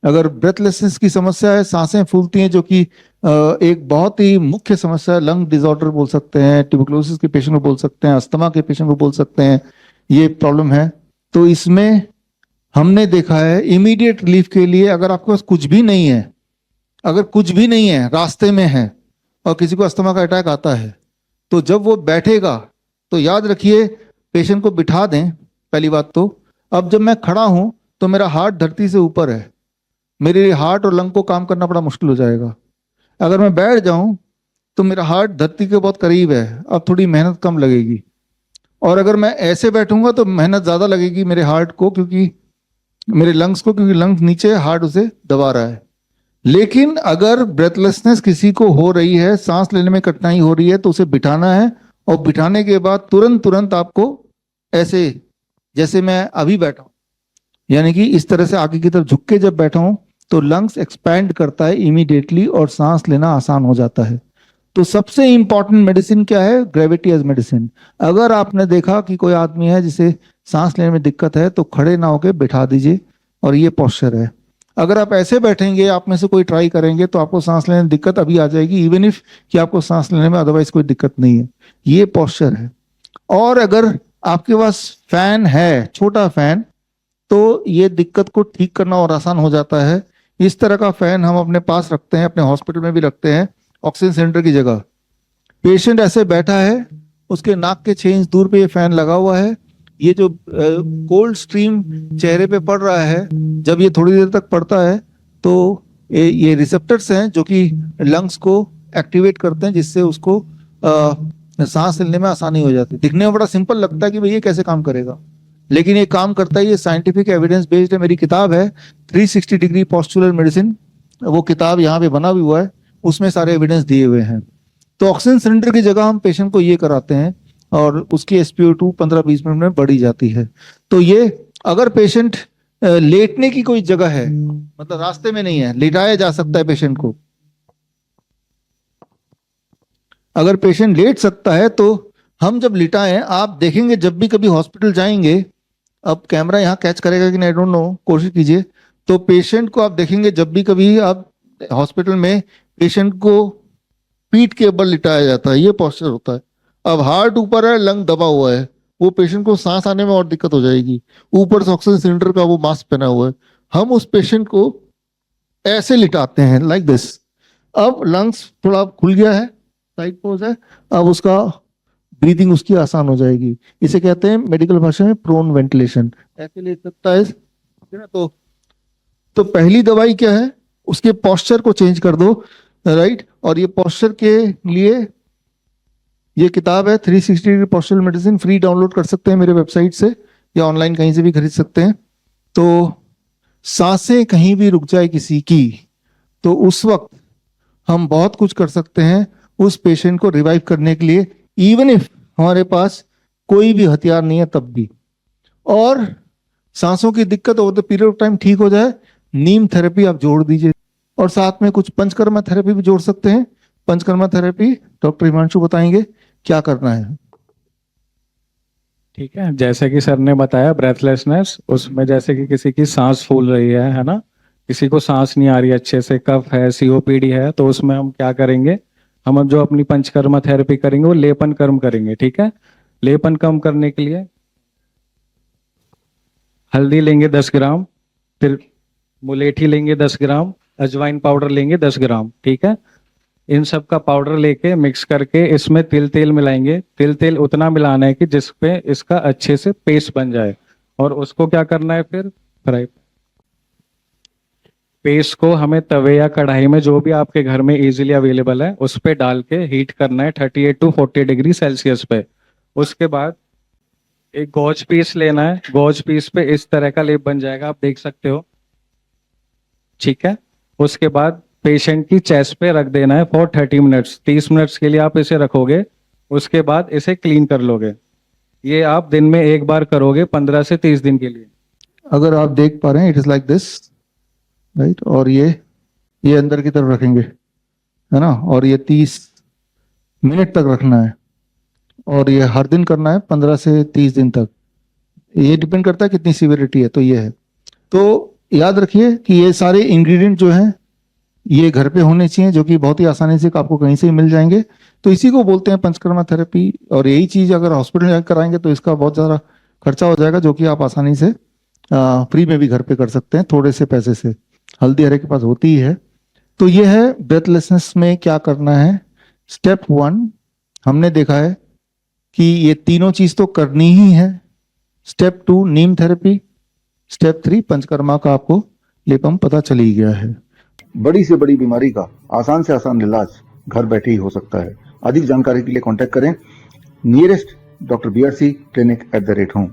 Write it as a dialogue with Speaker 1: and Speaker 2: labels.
Speaker 1: अगर ब्रेथलेसनेस की समस्या है, सांसें फूलती हैं, जो कि एक बहुत ही मुख्य समस्या है, लंग डिसऑर्डर बोल सकते हैं, ट्यूबरकुलोसिस के पेशेंट को बोल सकते हैं, अस्थमा के पेशेंट को बोल सकते हैं, ये प्रॉब्लम है। तो इसमें हमने देखा है इमीडिएट रिलीफ के लिए, अगर आपके पास कुछ भी नहीं है, अगर कुछ भी नहीं है, रास्ते में है, और किसी को अस्थमा का अटैक आता है, तो जब वो बैठेगा तो याद रखिए पेशेंट को बिठा दें पहली बात तो। अब जब मैं खड़ा हूं तो मेरा हार्ट धरती से ऊपर है, मेरे हार्ट और लंग को काम करना बड़ा मुश्किल हो जाएगा। अगर मैं बैठ जाऊं तो मेरा हार्ट धरती के बहुत करीब है, अब थोड़ी मेहनत कम लगेगी। और अगर मैं ऐसे बैठूंगा तो मेहनत ज्यादा लगेगी मेरे हार्ट को, क्योंकि मेरे लंग्स को, क्योंकि लंग्स नीचे, हार्ट उसे दबा रहा है। लेकिन अगर ब्रेथलेसनेस किसी को हो रही है, सांस लेने में कठिनाई हो रही है, तो उसे बिठाना है, और बिठाने के बाद तुरंत तुरंत आपको ऐसे, जैसे मैं अभी बैठा हूं, यानी कि इस तरह से आगे की तरफ झुक के जब बैठा हूं, तो लंग्स एक्सपैंड करता है इमीडिएटली और सांस लेना आसान हो जाता है। तो सबसे इंपॉर्टेंट मेडिसिन क्या है? Gravity as medicine. अगर आपने देखा कि कोई आदमी है जिसे सांस लेने में दिक्कत है, तो खड़े ना होके बिठा दीजिए, और ये पोस्चर है। अगर आप ऐसे बैठेंगे, आप में से कोई ट्राई करेंगे, तो आपको सांस लेने में दिक्कत अभी आ जाएगी, इवन इफ कि आपको सांस लेने में अदरवाइज कोई दिक्कत नहीं है। ये पोस्चर है। और अगर आपके पास फैन है, छोटा फैन, तो ये दिक्कत को ठीक करना और आसान हो जाता है। इस तरह का फैन हम अपने पास रखते हैं, अपने हॉस्पिटल में भी रखते हैं, ऑक्सीजन सिलेंडर की जगह। पेशेंट ऐसे बैठा है, उसके नाक के 6 इंच दूर पे ये फैन लगा हुआ है। ये जो कोल्ड स्ट्रीम चेहरे पे पड़ रहा है, जब ये थोड़ी देर तक पड़ता है, तो ये रिसेप्टर्स हैं जो कि लंग्स को एक्टिवेट करते हैं, जिससे उसको सांस लेने में आसानी हो जाती है। दिखने में बड़ा सिंपल लगता है कि भाई ये कैसे काम करेगा, लेकिन ये काम करता है। ये साइंटिफिक एविडेंस बेस्ड है। मेरी किताब है 360 डिग्री पॉस्चुलर मेडिसिन, वो किताब यहाँ पे बना भी हुआ है, उसमें सारे एविडेंस दिए हुए हैं। तो ऑक्सीजन सिलेंडर की जगह हम पेशेंट को ये कराते हैं, और उसकी SpO2 15-20 मिनट में बढ़ी जाती है। तो ये, अगर पेशेंट लेटने की कोई जगह है, मतलब रास्ते में नहीं है, लेटाया जा सकता है पेशेंट को। अगर पेशेंट लेट सकता है तो हम जब लिटाएं, आप देखेंगे जब भी कभी हॉस्पिटल जाएंगे, अब कैमरा यहाँ कैच करेगा कि नहीं आई डोंट नो, कोशिश कीजिए। तो पेशेंट को आप देखेंगे जब भी कभी आप हॉस्पिटल में, पेशेंट को पीठ के बल लिटाया जाता है, ये पोस्चर होता है। अब हार्ट ऊपर है, लंग दबा हुआ है, वो पेशेंट को सांस आने में और दिक्कत हो जाएगी। ऊपर से ऑक्सीजन सिलेंडर का वो मास्क पहना हुआ है। हम उस पेशेंट को ऐसे लिटाते हैं, लाइक दिस। अब लंग्स थोड़ा खुल गया है, साइड पोज है, अब उसका ब्रीदिंग उसकी आसान हो जाएगी। इसे कहते हैं मेडिकल भाषा में प्रोन वेंटिलेशन। ऐसे ले सकता है ना। तो पहली दवाई क्या है? उसके पोस्चर को चेंज कर दो, राइट। और ये पोस्चर के लिए ये किताब है 360 degree postural medicine, free download कर सकते हैं मेरे वेबसाइट से, या ऑनलाइन कहीं से भी खरीद सकते हैं। तो सांसें कहीं भी रुक जाए किसी की, तो उस वक्त हम बहुत कुछ कर सकते हैं उस पेशेंट को रिवाइव करने के लिए, इवन इफ हमारे पास कोई भी हथियार नहीं है तब भी। और सांसों की दिक्कत over the period of time ठीक हो जाए, नीम थेरेपी आप जोड़ दीजिए, और साथ में कुछ पंचकर्मा थेरेपी भी जोड़ सकते हैं। पंचकर्मा थेरेपी डॉक्टर हिमांशु बताएंगे क्या करना है।
Speaker 2: ठीक है, जैसे कि सर ने बताया ब्रेथलेसनेस, उसमें जैसे कि किसी की सांस फूल रही है ना, किसी को सांस नहीं आ रही अच्छे से, कफ है, COPD है, तो उसमें हम क्या करेंगे, हम जो अपनी पंचकर्मा थेरेपी करेंगे वो लेपन कर्म करेंगे। ठीक है, लेपन कर्म करने के लिए हल्दी लेंगे 10 ग्राम, फिर मुलेठी लेंगे 10 ग्राम, अजवाइन पाउडर लेंगे 10 ग्राम। ठीक है, इन सब का पाउडर लेके मिक्स करके इसमें तिल तेल मिलाएंगे। तिल तेल उतना मिलाना है कि जिसपे इसका अच्छे से पेस्ट बन जाए, और उसको क्या करना है फिर फ्राई। पेस्ट को हमें तवे या कढ़ाई में, जो भी आपके घर में इजीली अवेलेबल है, उस पे डाल के हीट करना है 38 to 40 डिग्री सेल्सियस पे। उसके बाद एक गॉज पीस लेना है, गॉज पीस पे इस तरह का लेप बन जाएगा, आप देख सकते हो। ठीक है, उसके बाद पेशेंट की चेस्ट पे रख देना है फॉर 30 मिनट्स, 30 मिनट्स के लिए आप इसे रखोगे। उसके बाद इसे क्लीन कर लोगे। ये आप दिन में एक बार करोगे 15 से 30 दिन के लिए।
Speaker 1: अगर आप देख पा रहे हैं, it is like this, right. और ये अंदर की तरफ रखेंगे, है ना, और ये 30 मिनट तक रखना है, और ये हर दिन करना है 15 से 30 दिन तक। ये डिपेंड करता है कितनी सीवियरिटी है। तो ये है। तो याद रखिए कि ये सारे इंग्रेडिएंट जो हैं ये घर पे होने चाहिए, जो कि बहुत ही आसानी से आपको कहीं से ही मिल जाएंगे। तो इसी को बोलते हैं पंचकर्मा थेरेपी। और यही चीज अगर हॉस्पिटल जाकर कराएंगे तो इसका बहुत ज़्यादा खर्चा हो जाएगा, जो कि आप आसानी से फ्री में भी घर पे कर सकते हैं थोड़े से पैसे से। हल्दी हरे के पास होती ही है। तो ये है ब्रेथलेसनेस में क्या करना है। स्टेप 1 हमने देखा है कि ये तीनों चीज तो करनी ही है। स्टेप 2 नीम थेरेपी, स्टेप 3 पंचकर्मा का आपको लेपम पता चल ही गया है।
Speaker 3: बड़ी से बड़ी बीमारी का आसान से आसान इलाज घर बैठे ही हो सकता है। अधिक जानकारी के लिए कांटेक्ट करें nearest doctor BRC clinic @ home.